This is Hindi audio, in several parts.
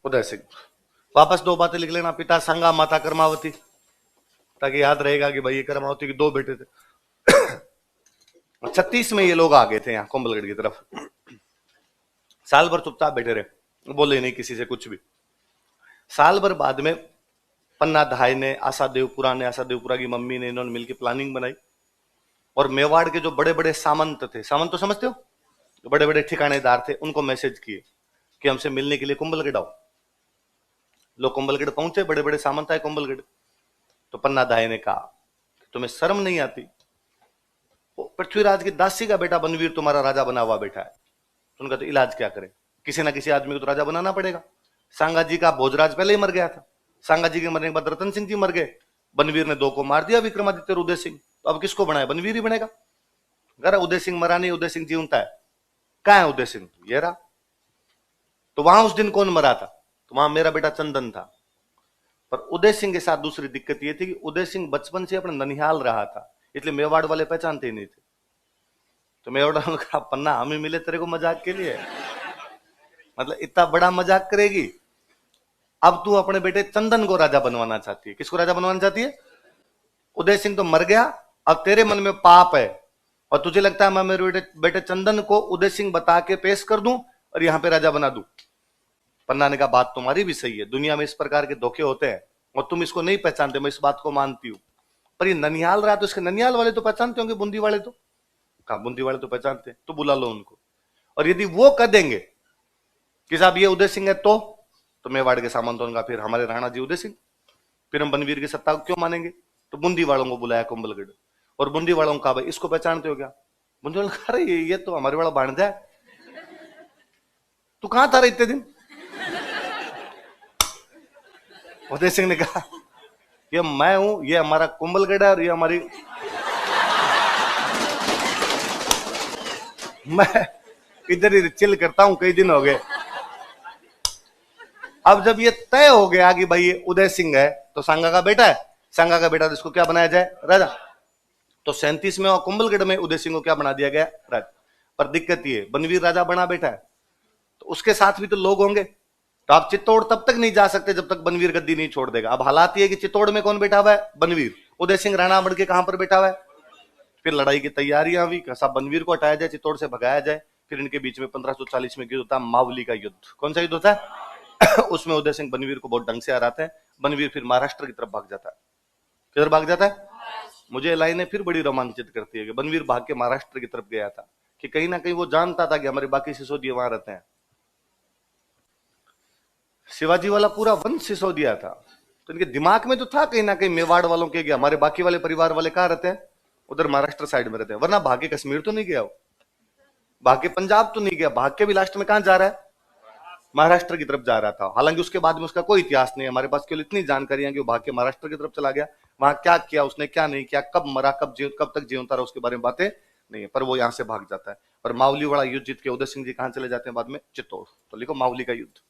उदय सिंह। वापस दो बातें लिख लेना, पिता संगा, माता कर्मावती, ताकि याद रहेगा कि भाई ये कर्मावती के दो बेटे थे। 36 में ये लोग आ गए थे यहाँ कोंबलगढ़ की तरफ। साल भर चुपचाप बैठे रहे, बोले नहीं किसी से कुछ भी। साल भर बाद में पन्ना धाय ने, आशा देवपुरा की मम्मी ने, इन्होंने मिलकर प्लानिंग बनाई और मेवाड़ के जो बड़े बड़े सामंत थे, सामंत तो समझते हो, जो बड़े बड़े ठिकानेदार थे, उनको मैसेज किए कि हमसे मिलने के लिए कुंभलगढ़ आओ। लोग कुंभलगढ़ पहुंचे, बड़े बड़े सामंत आए कुंभलगढ़। तो पन्ना धाय ने कहा तुम्हें शर्म नहीं आती, पृथ्वीराज की दासी का बेटा बनवीर तुम्हारा राजा बना हुआ बैठा है। उनका तो इलाज क्या करें, किसी ना किसी आदमी को तो राजा बनाना पड़ेगा। सांगा जी का भोजराज पहले ही मर गया था, सांगा जी के मरने के बाद रतन सिंह जी मर गए, बनवीर ने 2 को मार दिया, विक्रमादित्य और उदय सिंह। तो अब किसको बनाए, बनवीर ही बनेगा। अगर उदय सिंह मरा नहीं, उदय सिंह जीवता है। कहां है उदय सिंह, ये रहा। तो वहां उस दिन कौन मरा था, तो वहां मेरा बेटा चंदन था। पर उदय सिंह के साथ दूसरी दिक्कत ये थी कि उदय सिंह बचपन से अपने ननिहाल रहा था, इसलिए मेवाड़ वाले पहचानते ही नहीं थे। तो मेवाड़ वालों ने कहा पन्ना हम ही मिले तेरे को मजाक के लिए, मतलब इतना बड़ा मजाक करेगी। अब तू अपने बेटे चंदन को राजा बनवाना चाहती है। किसको राजा बनवाना चाहती है, उदय सिंह तो मर गया, अब तेरे मन में पाप है और तुझे लगता है मैं मेरे बेटे चंदन को उदय सिंह बता के पेश कर दूं और यहां पे राजा बना दूं। पन्ना ने कहा बात तुम्हारी भी सही है, दुनिया में इस प्रकार के धोखे होते हैं और तुम इसको नहीं पहचानते, मैं इस बात को मानती हूं। पर ये ननिहाल रहा तो इसके ननिहाल वाले तो पहचानते होंगे, बूंदी वाले तो, कहा बूंदी वाले तो पहचानते, तो बुला लो उनको। और यदि वो कह देंगे कि साहब ये उदय सिंह है तो मेवाड़ के सामंत होगा, फिर हमारे राणा जी उदय सिंह, फिर हम बनवीर की सत्ता को क्यों मानेंगे। तो बूंदी वालों को बुलाया कुंभलगढ़, और बूंदी वालों को कहा भाई इसको पहचानते हो क्या। बूंदी वालों कहा अरे ये तो हमारे वाला भाणजा है, तू कहां था इतने दिन। उदय सिंह ने कहा ये मैं हूं, ये हमारा कुंभलगढ़ है और ये हमारी, मैं इधर ही चिल करता हूं कई दिन हो गए। अब जब ये तय हो गया कि भाई ये उदय सिंह है तो सांगा का बेटा है, सांगा का बेटा, तो इसको क्या बनाया जाए, राजा। तो 37 में और कुंभलगढ़ में उदय सिंह को क्या बना दिया गया, राजा। पर दिक्कत ये बनवीर राजा बना बैठा है, तो उसके साथ भी तो लोग होंगे। तो आप चित्तौड़ तब तक नहीं जा सकते जब तक बनवीर गद्दी नहीं छोड़ देगा। अब हालात ये कि चित्तौड़ में कौन बैठा हुआ है, बनवीर। उदय सिंह राणा बढ़ के कहां पर बैठा हुआ है। फिर लड़ाई की तैयारियां हुई, सब बनवीर को हटाया जाए, चित्तौड़ से भगाया जाए। फिर इनके बीच में 1540 में युद्ध होता है, मावली का युद्ध। कौन सा युद्ध होता है उसमें उदय सिंह बनवीर को बहुत ढंग से हराते हैं। बनवीर फिर महाराष्ट्र की तरफ भाग जाता है। किधर भाग जाता है, मुझे लाइनें फिर बड़ी रोमांचित करती है कि बनवीर भाग के महाराष्ट्र की तरफ गया था, कि कहीं ना कहीं वो जानता था कि हमारे बाकी सिसोदिया वहां रहते हैं। शिवाजी वाला पूरा वंश सिसोदिया था, तो इनके दिमाग में तो था कहीं ना कहीं मेवाड़ वालों के कि हमारे बाकी वाले परिवार वाले कहां रहते हैं, उधर महाराष्ट्र साइड में रहते हैं। वरना भाग के कश्मीर तो नहीं गया वो, भाग के पंजाब तो नहीं गया, भाग के भी लास्ट में कहां जा रहा है, महाराष्ट्र की तरफ जा रहा था। हालांकि उसके बाद में उसका कोई इतिहास नहीं है हमारे पास, केवल इतनी जानकारियां कि वो भाग के महाराष्ट्र की तरफ चला गया। वहां क्या किया उसने, क्या नहीं किया, कब मरा, कब तक जीवता रहा, उसके बारे में बातें नहीं है। पर वो यहां से भाग जाता है। और मावली वाला युद्ध जीत के उदय सिंह जी कहां चले जाते हैं बाद में, चित्तौड़। तो लिखो मावली का युद्ध।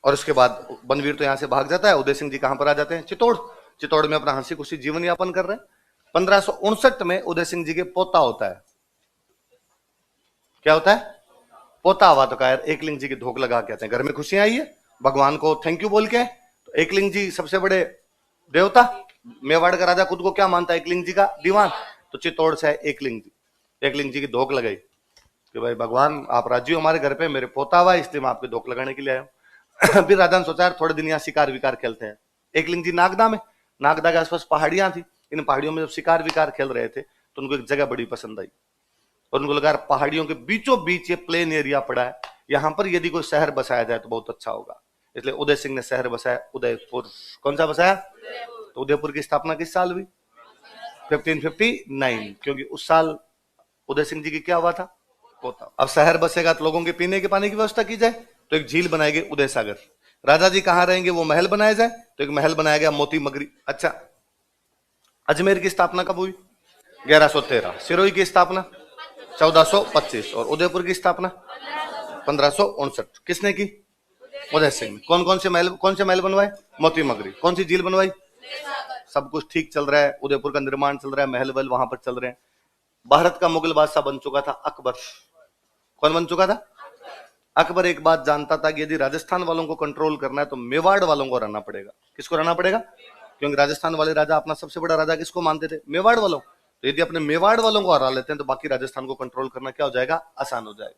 और उसके बाद बनवीर तो यहां से भाग जाता है, उदय सिंह जी कहां पर आ जाते हैं, चित्तौड़। चित्तौड़ में अपना हंसी खुशी जीवन यापन कर रहे हैं। 1559 में उदय सिंह जी के पोता होता है। क्या होता है, पोता हुआ। तो कहा एकलिंग जी की धोख लगा के आते हैं, घर में खुशियां आई है, भगवान को थैंक यू बोल के। तो एकलिंग जी सबसे बड़े देवता, मेवाड़ का राजा खुद को क्या मानता है, एकलिंग जी का दीवान। तो चित्तौड़ से है एकलिंग जी। एकलिंग जी की धोख लगाई कि भाई भगवान आप राजी हो हमारे घर पे, मेरे पोता हुआ इसलिए मैं आपके धोख लगाने के लिए आया हूं। फिर राजा ने सोचा थोड़े दिन यहाँ शिकार विकार खेलते हैं। एकलिंग जी नागदा में, नागदा के आसपास पहाड़ियां थी, इन पहाड़ियों में जब शिकार विकार खेल रहे थे तो उनको एक जगह बड़ी पसंद आई और उनको लगा पहाड़ियों के बीचों बीच ये प्लेन एरिया पड़ा है, यहां पर यदि कोई शहर बसाया जाए तो बहुत अच्छा होगा। इसलिए उदय सिंह ने शहर बसाया उदयपुर। कौन सा बसाया, तो उदयपुर की स्थापना किस साल हुई, 1559, क्योंकि उस साल उदय सिंह जी की क्या हुआ था, पोता। अब शहर बसेगा तो लोगों के पीने के पानी की व्यवस्था की जाए, तो एक झील बनाएगी उदय सागर। राजा जी कहां रहेंगे, वो महल बनाया जाए, तो एक महल बनाया गया मोती मगरी। अच्छा, अजमेर की स्थापना कब हुई, 1113। सिरोही की स्थापना 1425 और उदयपुर की स्थापना 1559। किसने की, उदय सिंह। कौन कौन से महल बनवाए, मोती मगरी। कौन सी झील बनवाई, सब कुछ ठीक चल रहा है, उदयपुर का निर्माण चल रहा है, महल वहल वहां पर चल रहे हैं। भारत का मुगल बादशाह बन चुका था अकबर। कौन बन चुका था, अकबर एक बात जानता था कि यदि राजस्थान वालों को कंट्रोल करना है तो मेवाड़ वालों को हराना पड़ेगा। किसको हराना पड़ेगा? क्योंकि राजस्थान वाले राजा अपना सबसे बड़ा राजा किसको मानते थे? मेवाड़ वालों। तो यदि अपने मेवाड़ वालों को हरा लेते हैं तो बाकी राजस्थान को कंट्रोल करना क्या हो जाएगा? आसान हो जाएगा।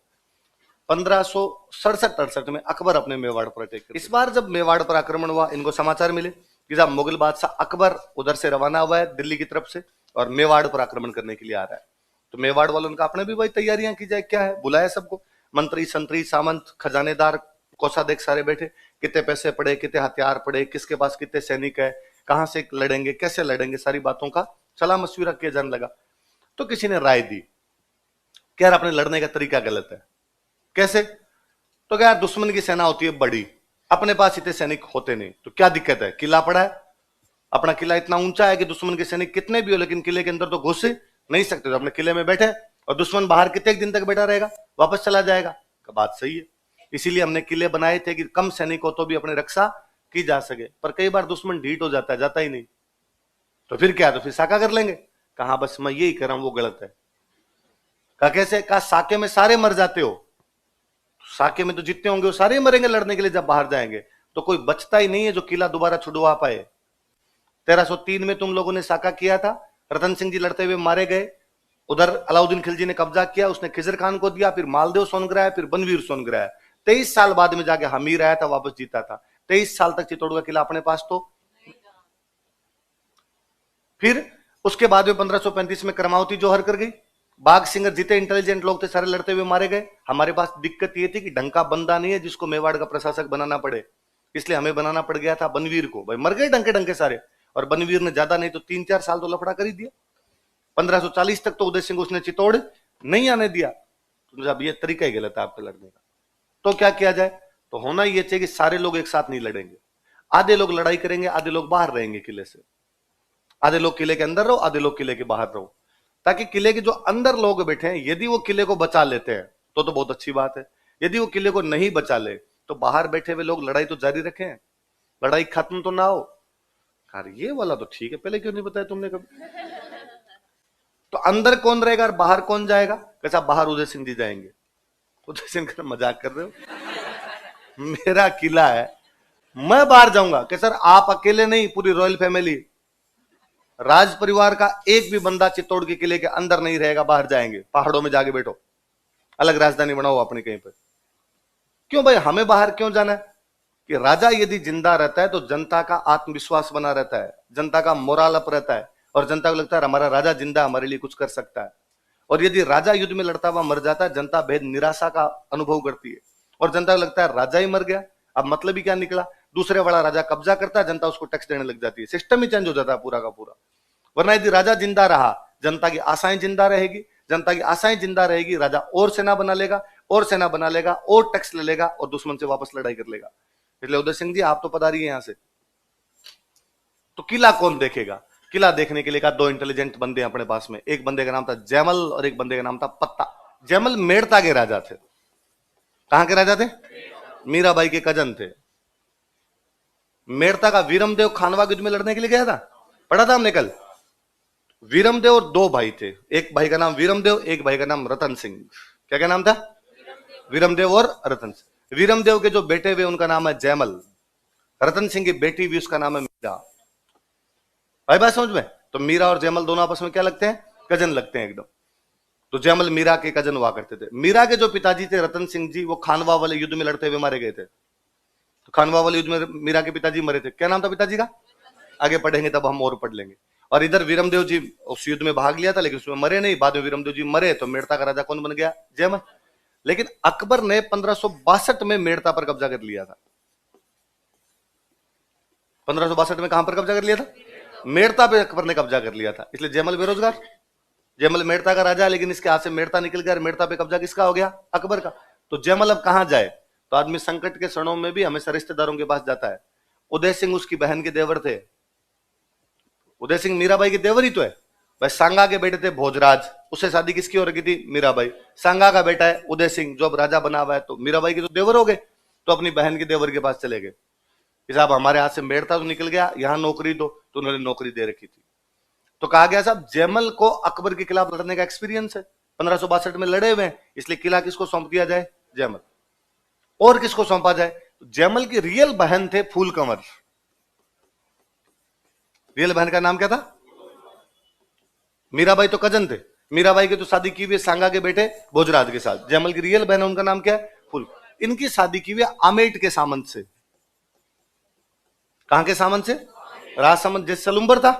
1567-68 में अकबर अपने मेवाड़ पर अटैक। इस बार जब मेवाड़ पर आक्रमण हुआ, इनको समाचार मिले कि जब मुगल बादशाह अकबर उधर से रवाना हुआ है दिल्ली की तरफ से और मेवाड़ पर आक्रमण करने के लिए आ रहा है, तो मेवाड़ वालों ने अपने भी वही तैयारियां की जाए, क्या है, बुलाया सबको, मंत्री संतरी सामंत खजानेदार कोषाध्यक्ष सारे बैठे, कितने पैसे पड़े, कितने हथियार पड़े, किसके पास कितने सैनिक है, कहां से लड़ेंगे, कैसे लड़ेंगे, सारी बातों का सलाह मशविरा किया जाने लगा। तो किसी ने राय दी कि यार अपने लड़ने का तरीका गलत है। कैसे? तो क्या यार दुश्मन की सेना होती है बड़ी, अपने पास इतने सैनिक होते नहीं, तो क्या दिक्कत है, किला पड़ा है, अपना किला इतना ऊंचा है कि दुश्मन के सैनिक कितने भी हो लेकिन किले के अंदर तो घुस नहीं सकते, तो अपने किले में बैठे और दुश्मन बाहर कितने दिन तक बैठा रहेगा, वापस चला जाएगा। बात सही है, इसीलिए हमने किले बनाए थे कि कम सैनिक हो तो भी अपनी रक्षा की जा सके। पर कई बार दुश्मन ढीठ हो जाता है, जाता ही नहीं, तो फिर क्या, तो फिर साका कर लेंगे। कहा बस मैं यही कर रहा हूं, वो गलत है। कहा कैसे? कहा साके में सारे मर जाते हो, साके में तो जितने होंगे वो सारे मरेंगे लड़ने के लिए, जब बाहर जाएंगे तो कोई बचता ही नहीं है जो किला दोबारा छुड़वा पाए। 1303 में तुम लोगों ने साका किया था, रतन सिंह जी लड़ते हुए मारे गए, उधर अलाउद्दीन खिलजी ने कब्जा किया, उसने खिजर खान को दिया, फिर मालदेव सोनग्राह, फिर बनवीर सोनग्राह। 23 साल बाद में जाके हमीर आया था, वापस जीता था। 23 साल तक चित्तौड़ का किला अपने पास तो। फिर उसके बाद में 1535 में करमावती जोहर कर गई, बाघ सिंगर जितने इंटेलिजेंट लोग थे सारे लड़ते हुए मारे गए। हमारे पास दिक्कत ये थी कि ढंग का बंदा नहीं है जिसको मेवाड़ का प्रशासक बनाना पड़े, इसलिए हमें बनाना पड़ गया था बनवीर को। भाई मर गए ढंग के सारे, और बनवीर ने ज्यादा नहीं तो 3-4 साल तो लफड़ा कर ही दिया। 1540 तक तो उदय सिंह उसने चित्तौड़ नहीं आने दिया। तो जब ये तरीका ही गलत है आपके लड़ने का, तो क्या किया जाए? तो होना ये चाहिए कि सारे लोग एक साथ नहीं लड़ेंगे, आधे लोग लड़ाई करेंगे, आधे लोग बाहर रहेंगे किले से, आधे लोग किले के अंदर रहो, आधे लोग किले के बाहर रहो, ताकि किले के जो अंदर लोग बैठे हैं यदि वो किले को बचा लेते हैं तो बहुत अच्छी बात है। यदि वो किले को नहीं बचा ले तो बाहर बैठे हुए लोग लड़ाई तो जारी रखें, लड़ाई खत्म तो ना हो। अरे ये वाला तो ठीक है, पहले क्यों नहीं बताया तुमने कभी? तो अंदर कौन रहेगा और बाहर कौन जाएगा? कैसा? बाहर उदय सिंह जी जाएंगे। उदय सिंह का मजाक कर रहे हो? मेरा किला है, मैं बाहर जाऊंगा? कि सर आप अकेले नहीं, पूरी रॉयल फैमिली, राज परिवार का एक भी बंदा चित्तौड़ के किले के अंदर नहीं रहेगा, बाहर जाएंगे, पहाड़ों में जाके बैठो, अलग राजधानी बनाओ अपनी कहीं पर। क्यों भाई हमें बाहर क्यों जाना है? कि राजा यदि जिंदा रहता है तो जनता का आत्मविश्वास बना रहता है, जनता का मोराल अप रहता है, और जनता को लगता है हमारा राजा जिंदा हमारे लिए कुछ कर सकता है। और यदि राजा युद्ध में लड़ता हुआ मर जाता है, जनता बेहद निराशा का अनुभव करती है, और जनता को लगता है राजा ही मर गया, अब मतलब ही क्या निकला, दूसरे वाला राजा कब्जा करता है, जनता उसको टैक्स देने लग जाती है, सिस्टम ही चेंज हो जाता है पूरा का पूरा। वरना यदि राजा जिंदा रहा, जनता की आशाएं जिंदा रहेगी, जनता की आशाएं जिंदा रहेगी, राजा और सेना बना लेगा, और सेना बना लेगा, और टैक्स ले लेगा, और दुश्मन से वापस लड़ाई कर लेगा। इसलिए उदय सिंह जी आप तो पधारिए यहां से। तो किला कौन देखेगा? किला देखने के लिए का 2 इंटेलिजेंट बंदे अपने पास में, एक बंदे का नाम था जैमल और एक बंदे का नाम था पत्ता। जैमल मेड़ता के राजा थे। कहां के राजा थे? मीराबाई के कजन थे। मेड़ता का वीरमदेव खानवा युद्ध में लड़ने के लिए गया था, पढ़ा था हमने कल। वीरमदेव और 2 भाई थे, एक भाई का नाम वीरमदेव, एक भाई का नाम रतन सिंह। क्या क्या नाम था? वीरमदेव और रतन सिंह। वीरमदेव के जो बेटे हुए उनका नाम है जैमल, रतन सिंह की बेटी भी उसका नाम है मीरा। भाई बात समझ में? तो मीरा और जैमल दोनों आपस में क्या लगते हैं? कजन लगते हैं एकदम। तो जैमल मीरा के कजन हुआ करते थे। मीरा के जो पिताजी थे रतन सिंह जी, वो खानवा वाले युद्ध में लड़ते हुए मारे गए थे। तो खानवा वाले युद्ध में मीरा के पिताजी मरे थे। क्या नाम था पिताजी का? आगे पढ़ेंगे तब हम और पढ़ लेंगे। और इधर वीरमदेव जी उस युद्ध में भाग लिया था लेकिन उसमें मरे नहीं। बाद में वीरमदेव जी मरे तो मेड़ता का राजा कौन बन गया? जैमल। लेकिन अकबर ने 1562 में मेड़ता पर कब्जा कर लिया था। 1562 में कहां पर कब्जा कर लिया था? मेड़ता पे अकबर ने कब्जा कर लिया था। इसलिए जैमल बेरोजगार। जैमल मेड़ता का राजा है लेकिन इसके हाथ से मेड़ता निकल गया। मेड़ता पे कब्जा किसका हो गया? अकबर का। तो जैमल अब कहां जाए? तो आदमी संकट के क्षणों में भी हमेशा रिश्तेदारों के पास जाता है। उदय सिंह उसकी बहन के देवर थे। उदय सिंह मीराबाई के देवर ही तो है भाई। सांगा के बेटे थे भोजराज, उससे शादी किसकी हो रखी थी? मीराबाई। सांगा का बेटा है उदय सिंह जो अब राजा बना हुआ है, तो मीराबाई के तो देवर हो गए, तो अपनी बहन के देवर के पास चले गए। साहब हमारे हाथ से मेड़ता तो निकल गया, यहां नौकरी दो, तो उन्होंने नौकरी दे रखी थी। तो कहा गया साहब जैमल को अकबर के खिलाफ लड़ने का एक्सपीरियंस है, 1562 में लड़े हुए हैं, इसलिए किला किसको सौंप दिया जाए? जैमल। और किसको सौंपा जाए? जयमल की रियल बहन थे फूल कंवर। रियल बहन का नाम क्या था? मीराबाई तो कजन थे। मीराबाई की तो शादी की हुई सांगा के बेटे भोजराज के साथ। जयमल की रियल बहन, उनका नाम क्या है? फूल। इनकी शादी की हुई आमेट के सामंत से। कहां के सामंत से? राजसमंद। जैसे सलुम्बर था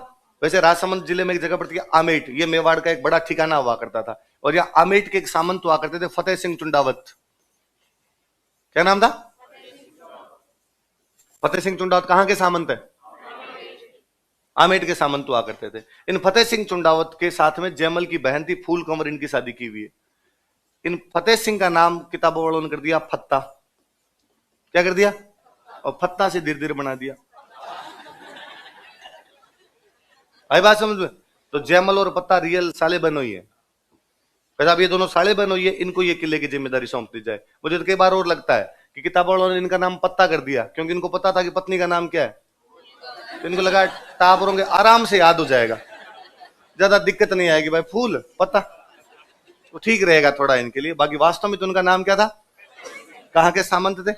वैसे राजसमंद जिले में एक जगह पड़ती है आमेट, ये मेवाड़ का एक बड़ा ठिकाना हुआ करता था। और यह आमेट के एक सामंत हुआ करते थे फतेह सिंह चुंडावत। क्या नाम था? फतेह सिंह चुंडावत कहां के सामंत है? आमेट के सामंत हुआ करते थे। इन फतेह सिंह चुंडावत के साथ में जयमल की बहन थी फूल कंवर, इनकी शादी की हुई है। इन फतेह सिंह का नाम किताबों वालों ने कर दिया फत्ता। क्या कर दिया? और फत्ता से धीरे धीरे बना दिया। आई बात समझ में? तो जयमल और पत्ता रियल साले बनोई है। अब ये दोनों साले बनोई है, इनको ये किले की जिम्मेदारी सौंप दी जाए। मुझे तो कई बार और लगता है कि किताबों वालों ने इनका नाम पत्ता कर दिया क्योंकि इनको पता था कि पत्नी का नाम क्या है। तो इनको लगा टापरों के आराम से याद हो जाएगा, ज्यादा दिक्कत नहीं आएगी। भाई फूल पत्ता तो ठीक रहेगा थोड़ा इनके लिए। बाकी वास्तव में तो उनका नाम क्या था? कहां के सामंत थे?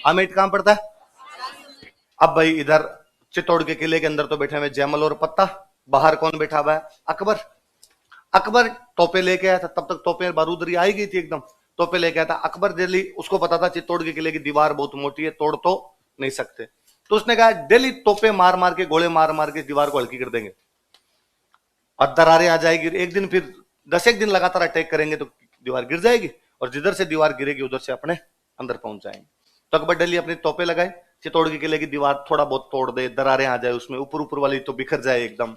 आमेट कहां पड़ता है? अब भाई इधर चित्तौड़ के किले के अंदर तो बैठे हुए जयमल और पत्ता, बाहर कौन बैठा हुआ है? अकबर। अकबर तोपे लेके आया था, तब तक तोपे बारूदरी आई गई थी एकदम। तोपे लेके आया था अकबर दिल्ली, उसको पता था चित्तौड़ के किले की दीवार बहुत मोटी है, तोड़ तो नहीं सकते। तो उसने कहा दिल्ली तोपे मार मार के, गोले मार मार के दीवार को हल्की कर देंगे और दरारें आ जाएगी। एक दिन फिर 10 दिन लगातार अटैक करेंगे तो दीवार गिर जाएगी और जिधर से दीवार गिरेगी उधर से अपने अंदर पहुंच जाएंगे। तो अकबर दिल्ली अपने तोपे लगाए, चित्तौड़ के किले की दीवार थोड़ा बहुत तोड़ दे, दरारें आ जाए उसमें, ऊपर ऊपर वाली तो बिखर जाए एकदम।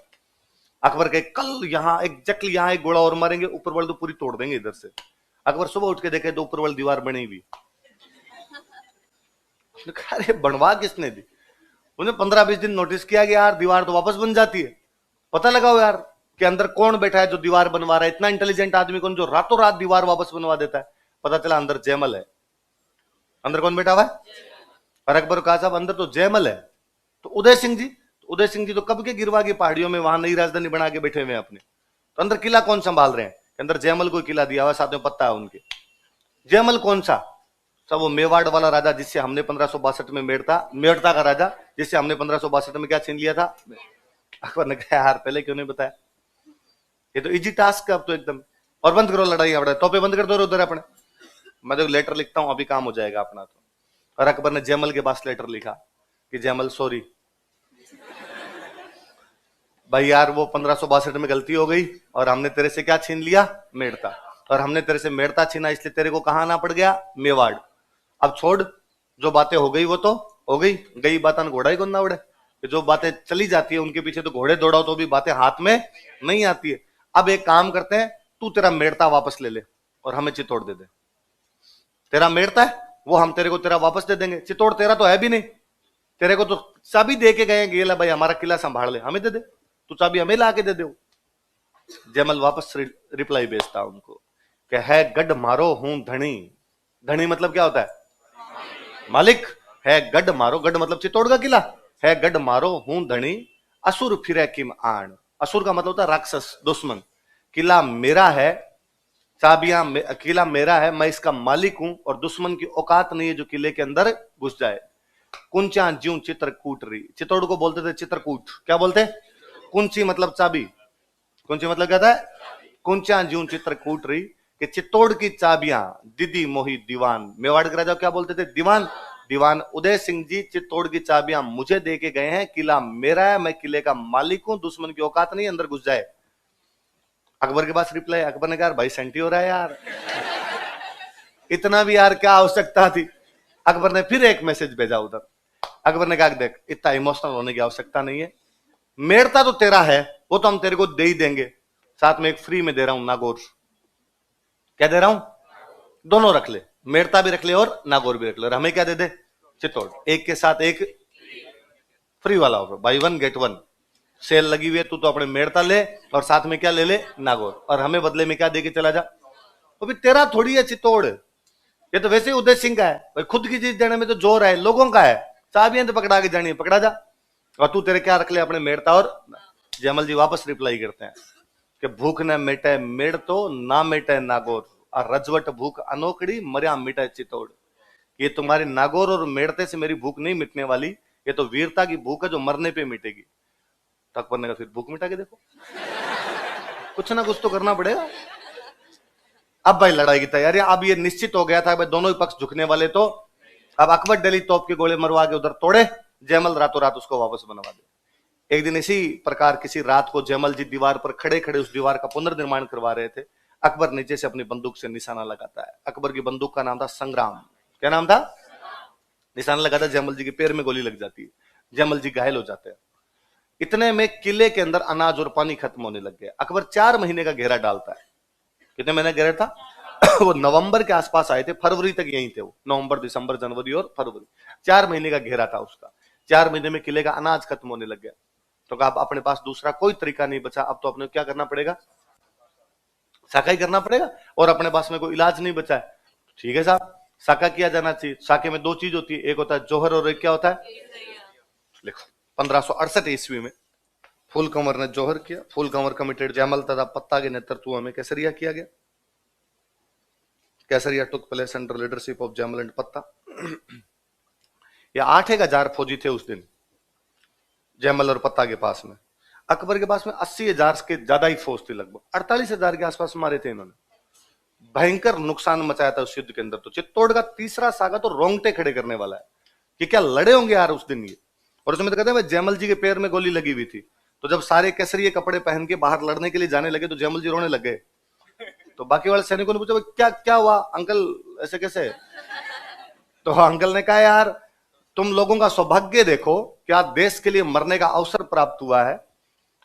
अकबर के कल यहाँ एग्जैक्टली यहाँ एक गोला और मारेंगे, ऊपर वाली तो पूरी तोड़ देंगे इधर से। अकबर सुबह उठ के देखे तो ऊपर वाली दीवार बनी हुई। अरे बनवा किसने दी? उन्हें 15-20 दिन नोटिस किया कि यार दीवार तो वापस बन जाती है। पता लगाओ यार कि अंदर कौन बैठा है जो दीवार बनवा रहा है। इतना इंटेलिजेंट आदमी कौन जो रातों रात दीवार वापस बनवा देता है? पता चला अंदर जयमल है। अंदर कौन बैठा हुआ है? और अकबर कहा साहब अंदर तो जयमल है। तो उदय सिंह जी, उदय सिंह जी तो कब के गिरवा की पहाड़ियों में वहां नई राजधानी बना के बैठे हुए हैं अपने। तो अंदर किला कौन संभाल रहे हैं? अंदर जयमल को किला दिया हुआ, साथ में पत्ता है उनके। जयमल कौन सा? सब वो मेवाड़ वाला राजा जिससे हमने 1562 में मेड़ता का राजा जिससे हमने 1562 में क्या छीन लिया था। अकबर ने कहा यार पहले क्यों नहीं बताया? ये तो इजी टास्क है अब तो एकदम। और बंद करो लड़ाई, अपने तोपे बंद कर दो उधर अपने। मैं तो लेटर लिखता हूं, अभी काम हो जाएगा अपना तो। और अकबर ने जयमल के पास लेटर लिखा कि जयमल सॉरी भाई यार, वो 1562 में गलती हो गई और हमने तेरे से क्या छीन लिया? मेड़ता। और हमने तेरे से मेड़ता छीना इसलिए तेरे को कहां आना पड़ गया? मेवाड़। अब छोड़, जो बातें हो गई वो तो हो गई, गई बात घोड़ा ही कौन ना उड़े। जो बातें चली जाती है उनके पीछे तो घोड़े दौड़ाओ तो भी बातें हाथ में नहीं आती है। अब एक काम करते हैं, तू तेरा मेड़ता वापस ले ले और हमें चित्तौड़ दे दे। तेरा मेड़ता है वो हम तेरे को तेरा वापस दे देंगे। चित्तौड़ तेरा तो है भी नहीं, तेरे को तो चाबी दे के गए गेला भाई हमारा किला संभाल ले, हमें दे दे, तू चाबी हमें ला के दे दे। जयमल वापस रिप्लाई भेजता उनको कि है गढ़ मारो हूं धनी। धनी मतलब क्या होता है? मालिक। है गढ़ मारो, गढ़ मतलब चित्तौड़ का किला, है गढ़ मारो हूं धनी, असुर फिरे किम आण। असुर का मतलब होता है राक्षस, दुश्मन। किला मेरा है, चाबियां किला मेरा है, मैं इसका मालिक हूं और दुश्मन की औकात नहीं है जो किले के अंदर घुस जाए। कुंचा ज्यूं चित्रकूट रही। चित्तौड़ को बोलते थे चित्रकूट। क्या बोलते? कुंची मतलब चाबी। कुंची मतलब क्या था? कुंचा ज्यूं चित्रकूट रही कि चित्तौड़ की चाबियां दीदी मोही दीवान। मेवाड़ के राजा क्या बोलते थे? दीवान। दीवान उदय सिंह जी चित्तौड़ की चाबियां मुझे दे के गए हैं, किला मेरा है, मैं किले का मालिक हूं, दुश्मन की औकात नहीं अंदर घुस जाए। अकबर के पास रिप्लाई, अकबर ने कहा भाई सेंटी हो रहा है यार, इतना भी यार क्या आवश्यकता थी। अकबर ने फिर एक मैसेज भेजा उधर। अकबर ने कहा देख इतना इमोशनल होने की आवश्यकता नहीं है, मेड़ता तो तेरा है वो तो हम तेरे को दे ही देंगे, साथ में एक फ्री में दे रहा हूं नागौर। क्या दे रहा हूं? दोनों रख ले, मेड़ता भी रख ले और नागौर भी रख ले। और हमें क्या दे दे? चित्तौड़। एक के साथ एक फ्री वाला ऑफर, बाई 1 गेट 1 सेल लगी हुई है। तू तो अपने मेड़ता ले और साथ में क्या ले ले? नागौर। और हमें बदले में क्या दे के चला जा। वो भी तेरा थोड़ी है चित्तौड़, ये तो वैसे ही उदय सिंह का है भाई। खुद की चीज देने में तो जोर है, लोगों का है। चाबियां तो पकड़ा के जानी है, पकड़ा जा। और तू तेरे क्या रख ले? अपने मेड़ता और। जयमल जी वापस रिप्लाई करते हैं कि भूख न मिटे मेड़ तो ना मिटे नागौर, और रजवट भूख अनोखड़ी मरिया मिटे चित्तौड़। ये तुम्हारे नागौर और मेड़ते से मेरी भूख नहीं मिटने वाली, ये तो वीरता की भूख है जो मरने पे मिटेगी। तो अकबर ने कहा फिर भूख मिटा के देखो, कुछ ना कुछ तो करना पड़ेगा। अब भाई लड़ाई की तैयारी, अब ये निश्चित हो गया था भाई दोनों ही पक्ष झुकने वाले, तो अब अकबर दिल्ली तोप के गोले मरवा के उधर तोड़े, जयमल रातों रात उसको वापस बनवा दे। एक दिन इसी प्रकार किसी रात को जयमल जी दीवार पर खड़े खड़े उस दीवार का पुनर्निर्माण करवा रहे थे। अकबर नीचे से अपनी बंदूक से निशाना लगाता है। अकबर की बंदूक का नाम था संग्राम। क्या नाम था? निशाना लगाता है, जयमल जी के पैर में गोली लग जाती है, जयमल जी घायल हो जाते हैं। इतने में किले के अंदर अनाज और पानी खत्म होने लग गया। अकबर 4 महीने का घेरा डालता है। कितने महीने घेरा था? वो नवंबर के आसपास आए थे, फरवरी तक यहीं थे वो, नवंबर दिसंबर जनवरी और फरवरी, 4 महीने का घेरा था उसका। 4 महीने में किले का अनाज खत्म होने लग गया। तो कहा अब अपने पास दूसरा कोई तरीका नहीं बचा, अब तो अपने क्या करना पड़ेगा, साका ही करना पड़ेगा, और अपने पास में कोई इलाज नहीं बचा है। ठीक है साहब, साका किया जाना चाहिए। साके में 2 चीज होती है, एक होता है जोहर और एक क्या होता है, लिखो 1568 ईस्वी में फूल कंवर ने जोहर किया, फूल कंवर कमिटेड जयमल तथा पत्ता के नेतृत्व में केसरिया किया गया। केसरिया took place under leadership of Jaimal and Patta. ये 8,000 फौजी थे उस दिन जयमल और पत्ता के पास में। अकबर के पास में 80,000 के ज्यादा ही फौज थी, लगभग 48,000 के आसपास मारे थे इन्होंने। भयंकर नुकसान मचाया था उस युद्ध के अंदर। तो चित्तौड़ का तीसरा सागा तो रोंगटे खड़े करने वाला है कि क्या लड़े होंगे यार उस दिन ये। और उसमें तो कहते हैं जयमल जी के पैर में गोली लगी हुई थी, तो जब सारे केसरिये कपड़े पहन के बाहर लड़ने के लिए जाने लगे तो जयमल जी रोने लग गए। तो बाकी वाले सैनिकों ने पूछा क्या क्या हुआ अंकल, ऐसे कैसे? तो अंकल ने कहा यार तुम लोगों का सौभाग्य देखो, क्या देश के लिए मरने का अवसर प्राप्त हुआ है,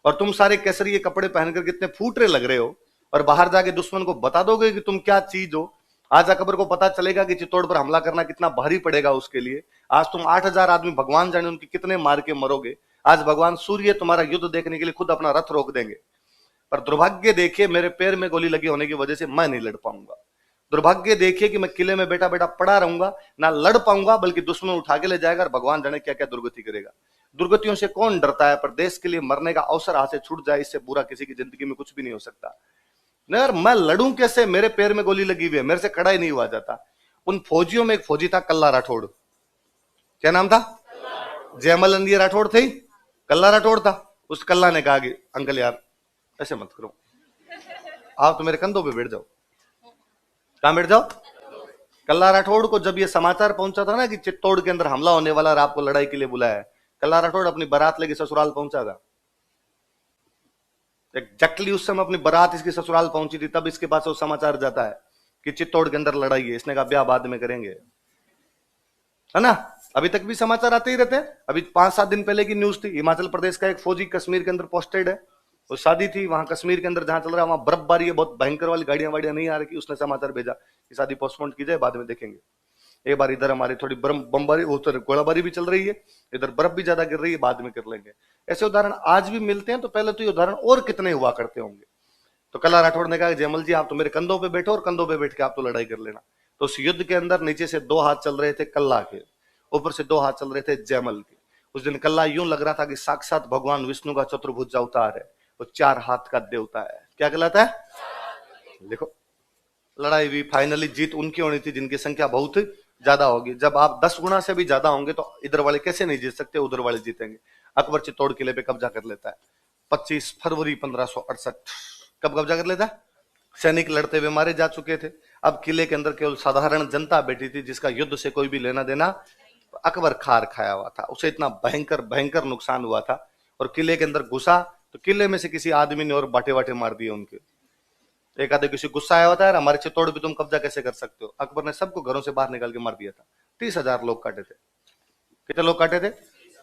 और तुम सारे केसरिये कपड़े पहनकर कितने फूटरे लग रहे हो, और बाहर जाके दुश्मन को बता दोगे कि तुम क्या चीज हो। आज अकबर को पता चलेगा कि चित्तौड़ पर हमला करना कितना भारी पड़ेगा उसके लिए। आज तुम 8,000 आदमी, भगवान जाने उनकी कितने मार के मरोगे। आज भगवान सूर्य तुम्हारा युद्ध देखने के लिए खुद अपना रथ रोक देंगे। पर दुर्भाग्य देखिए मेरे पैर में गोली लगी होने की वजह से मैं नहीं लड़ पाऊंगा। दुर्भाग्य देखिए कि मैं किले में बेटा बेटा पड़ा रहूंगा, ना लड़ पाऊंगा, बल्कि दुश्मन उठा के ले जाएगा और भगवान जाने क्या क्या दुर्गति करेगा। दुर्गतियों से कौन डरता है, पर देश के लिए मरने का अवसर हाथ से छूट जाए, इससे बुरा किसी की जिंदगी में कुछ भी नहीं हो सकता। नहीं यार मैं लड़ूं कैसे, मेरे पैर में गोली लगी हुई है, मेरे से खड़ा ही नहीं हुआ जाता। उन फौजियों में एक फौजी था कल्ला राठौड़। क्या नाम था? जयमल नंदिया राठौड़ थे, कल्ला राठौड़ था। उस कल्ला ने कहा कि अंकल यार ऐसे मत करो, आप तो मेरे कंधों पे बैठ जाओ। कहां बैठ जाओ? कल्ला राठौड़ को जब ये समाचार पहुंचा था ना कि चित्तौड़ के अंदर हमला होने वाला और आपको लड़ाई के लिए बुलाया है, कल्ला राठौड़ अपनी बारात लेके ससुराल पहुंचा था। एग्जैक्टली उस समय अपनी बारात इसकी ससुराल पहुंची थी, तब इसके पास वो समाचार जाता है कि चित्तौड़ के अंदर लड़ाई है। इसने कहा ब्याह बाद में करेंगे, है ना। अभी तक भी समाचार आते ही रहते हैं। अभी 5-7 दिन पहले की न्यूज थी, हिमाचल प्रदेश का एक फौजी कश्मीर के अंदर पोस्टेड है, वो शादी थी वहां कश्मीर के अंदर जहां चल रहा है, वहां बर्फबारी है, बहुत भयंकर वाली, गाड़ियां वाड़ियां नहीं आ रही। उसने समाचार भेजा कि शादी पोस्टपोन की जाए, बाद में देखेंगे। एक बार इधर हमारी थोड़ी बमबारी, उधर गोलाबारी भी चल रही है, इधर बर्फ भी ज्यादा गिर रही है, बाद में कर लेंगे। ऐसे उदाहरण आज भी मिलते हैं। तो पहले तो ये उदाहरण और कितने हुआ करते होंगे। तो कल्ला राठौड़ ने कहा जयमल जी आप तो मेरे कंधों पे बैठो और कंधों पे बैठ के आप तो लड़ाई कर लेना। तो उस युद्ध के अंदर नीचे से 2 हाथ चल रहे थे कल्ला के, ऊपर से 2 हाथ चल रहे थे जयमल के। उस दिन कल्ला यूं लग रहा था कि साक्षात भगवान विष्णु का चतुर्भुज अवतार है, वो 4 हाथ का देवता है। क्या कहलाता है? देखो लड़ाई भी फाइनली जीत उनकी होनी थी जिनकी संख्या बहुत ज्यादा होगी। जब आप 10 गुना से भी ज्यादा होंगे तो इधर वाले कैसे नहीं जीत सकते, उधर वाले जीतेंगे। अकबर चित्तौड़ किले पे कब्जा कर लेता है 25 फरवरी 1568। कब कब्जा कर लेता है? सैनिक लड़ते हुए मारे जा चुके थे। अब किले के अंदर केवल साधारण जनता बैठी थी जिसका युद्ध से कोई भी लेना देना। अकबर खार खाया हुआ था, उसे इतना भयंकर भयंकर नुकसान हुआ था। और किले के अंदर घुसा तो किले में से किसी आदमी ने और बाटे बाटे मार दिए उनके। एक आधे किसी गुस्सा आया होता है, हमारे चित्तौड़ भी तुम कब्जा कैसे कर सकते हो। अकबर ने सबको घरों से बाहर निकाल के मार दिया था। 30,000 लोग काटे थे। कितने लोग काटे थे?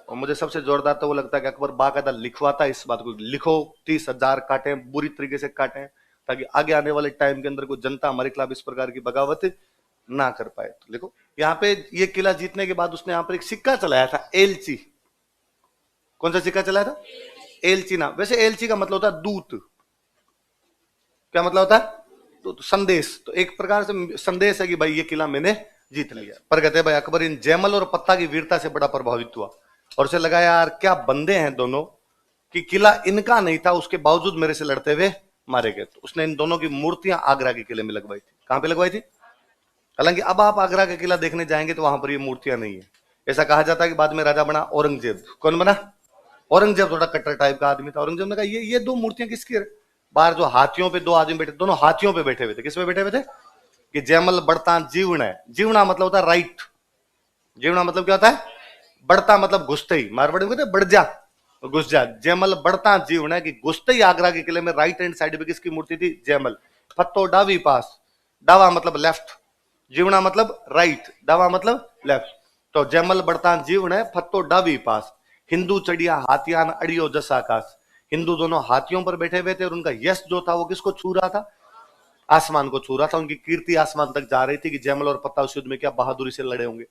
और मुझे सबसे जोरदार तो वो लगता है कि अकबर बाकायदा लिखवाता इस बात को, लिखो 30,000 काटे, बुरी तरीके से काटे, ताकि आगे आने वाले टाइम के अंदर कोई जनता हमारे खिलाफ इस प्रकार की बगावत ना कर पाए। तो देखो यहाँ पे ये किला जीतने के बाद उसने यहाँ पर एक सिक्का चलाया था, एलची। कौन सा सिक्का चलाया था? एलची नाम। वैसे एलची का मतलब होता है दूत। क्या मतलब होता है? तो संदेश। तो एक प्रकार से संदेश है कि भाई ये किला मैंने जीत लिया। पर कहते हैं भाई अकबर इन जयमल और पत्ता की वीरता से बड़ा प्रभावित हुआ और उसे लगा यार क्या बंदे हैं दोनों, कि किला इनका नहीं था उसके बावजूद मेरे से लड़ते हुए मारे गए। तो उसने इन दोनों की मूर्तियां आगरा के किले में लगवाई थी। कहां पे लगवाई थी? हालांकि अब आप आगरा का किला देखने जाएंगे तो वहां पर ये मूर्तियां नहीं है। ऐसा कहा जाता है कि बाद में राजा बना औरंगजेब। कौन बना? औरंगजेब थोड़ा कट्टर टाइप का आदमी था। औरंगजेब ने कहा ये दो मूर्तियां किसकी है? बाहर जो हाथियों पे दो आदमी बैठे, दोनों हाथियों पे बैठे हुए थे। किस पे बैठे हुए थे? कि जयमल बढ़ता जीवण है। जीवना मतलब होता है राइट। जीवना मतलब क्या होता है? बढ़ता मतलब घुसते ही। मारवाड़ी में कहते बढ़ जा, घुस जा। जयमल बढ़ता जीवण है कि घुसते ही आगरा के किले में राइट हैंड साइड पे किसकी मूर्ति थी? जयमल। फत्तो डावी पास। डावा मतलब लेफ्ट, जीवना मतलब राइट, डावा मतलब लेफ्ट। तो जयमल बढ़ता जीवण है, फत्तो डावी पास। हिंदू चढ़िया हाथियान अड़ियो जस आकाश। हिंदू दोनों हाथियों पर बैठे हुए थे और उनका यश जो था वो किसको छू रहा था? आसमान को छू रहा था। उनकी कीर्ति आसमान तक जा रही थी कि जयमल और पत्ता उस युद्ध में क्या बहादुरी से लड़े होंगे।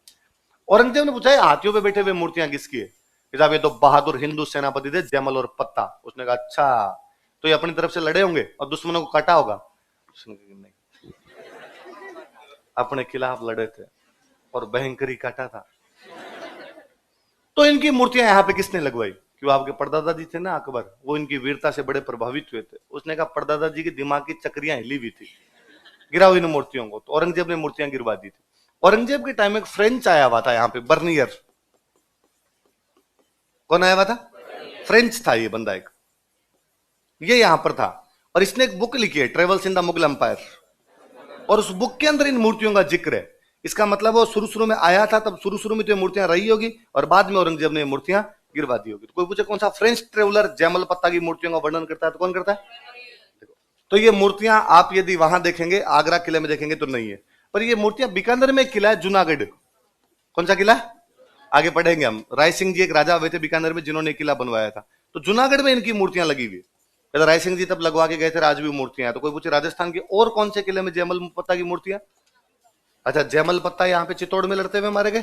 औरंगजेब ने पूछा हाथियों पे बैठे हुए मूर्तियां किसकी है? साहब ये तो बहादुर हिंदू सेनापति थे जयमल और पत्ता। उसने कहा अच्छा, तो ये अपनी तरफ से लड़े होंगे और दुश्मनों को काटा होगा? नहीं, अपने खिलाफ लड़े थे और भयंकरी काटा था। तो इनकी मूर्तियां यहां पे किसने लगवाई? क्यों आपके परदादा जी थे ना अकबर, वो इनकी वीरता से बड़े प्रभावित हुए थे। उसने कहा परदादा जी के दिमाग की चक्रियां हिली हुई थी, गिराओ इन मूर्तियों को। तो औरंगजेब ने मूर्तियां गिरवा दी थी। औरंगजेब के टाइम में एक फ्रेंच आया हुआ था यहाँ पे, बर्नियर। कौन आया हुआ था? फ्रेंच था ये बंदा एक, ये यहां पर था। और इसने एक बुक लिखी है, travels in the Mughal empire. और उस बुक के अंदर इन मूर्तियों का जिक्र है। इसका मतलब वो शुरू शुरू में आया था, तब शुरू शुरू में तो ये मूर्तियां रही होगी और बाद में औरंगजेब ने मूर्तियां गिरवा दी होगी। तो कोई पूछे कौन सा फ्रेंच ट्रेवलर जयमल पत्ता की मूर्तियों का वर्णन करता है, तो कौन करता है? तो ये मूर्तियां आप यदि वहां देखेंगे, आगरा किले में देखेंगे तो नहीं है। पर ये मूर्तियां बीकानेर में एक किला है जूनागढ़। कौन सा किला? आगे पढ़ेंगे हम। राय सिंह जी एक राजा हुए थे बीकानेर में जिन्होंने किला बनवाया था। तो जूनागढ़ में इनकी मूर्तियां लगी हुई। राय सिंह जी तब लगवा के गए थे, आज भी मूर्तियां हैं। तो कोई पूछे राजस्थान के और कौन से किले में जयमल पत्ता की मूर्तियां? अच्छा, जयमल पत्ता यहाँ पे चित्तौड़ में लड़ते हुए मारे गए।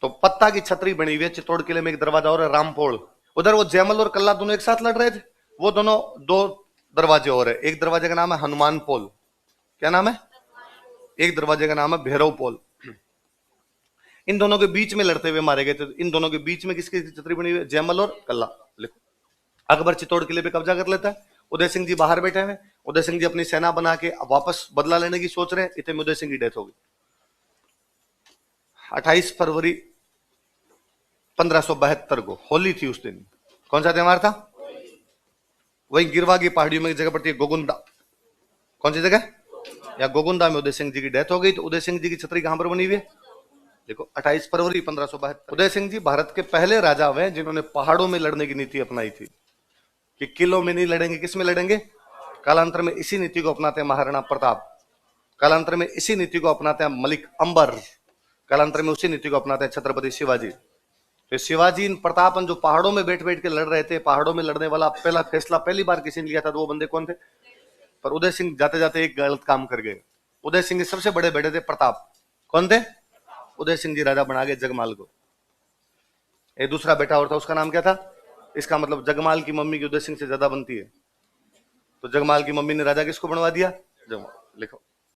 तो पत्ता की छतरी बनी हुई है चित्तौड़ किले में, एक दरवाजा और है रामपोल। उधर वो जयमल और कल्ला दोनों एक साथ लड़ रहे थे। वो दोनों दो दरवाजे और है। एक दरवाजे का नाम है हनुमान पोल। क्या नाम है? एक दरवाजे का नाम है भैरव पोल। इन दोनों के बीच में लड़ते हुए मारे गए थे। इन दोनों के बीच में किसकी छतरी बनी हुई है? जयमल और कल्ला। लिखो। अकबर चित्तौड़ किले पे कब्जा कर लेता है। उदय सिंह जी बाहर बैठे हैं। उदय सिंह जी अपनी सेना बना के वापस बदला लेने की सोच रहे हैं। इतने में उदय सिंह की डेथ हो गई 28 फरवरी 1572 को। होली थी उस दिन। कौन सा त्योहार था? वही गिरवा की पहाड़ियों में एक जगह पड़ती है गोगुंदा। कौन सी जगह? या गोगुंदा में उदय सिंह जी की डेथ हो गई। तो उदय सिंह जी की छतरी कहां पर बनी हुई है? देखो, 28 फरवरी 1572। उदय सिंह जी भारत के पहले राजा हुए जिन्होंने पहाड़ों में लड़ने की नीति अपनाई थी कि किलों में नहीं लड़ेंगे, किस में लड़ेंगे? कालांतर में इसी नीति को अपनाते हैं महाराणा प्रताप। कालांतर में इसी नीति को अपनाते हैं मलिक अंबर। कालांतर में उसी नीति को अपनाते हैं छत्रपति शिवाजी। तो शिवाजी इन प्रतापन जो पहाड़ों में बैठ बैठ के लड़ रहे थे, पहाड़ों में लड़ने वाला पहला फैसला पहली बार किसी ने लिया था, तो वो बंदे कौन थे? पर उदय सिंह जाते जाते एक गलत काम कर गए। उदय सिंह के सबसे बड़े बेटे थे प्रताप। कौन थे? उदय सिंह जी राजा बना गए जगमाल को। एक दूसरा बेटा और था, उसका नाम क्या था? इसका मतलब जगमाल की मम्मी की उदय सिंह से ज्यादा बनती है। तो जगमाल की मम्मी ने राजा किसको बनवा दिया? जगमाल। लिखो।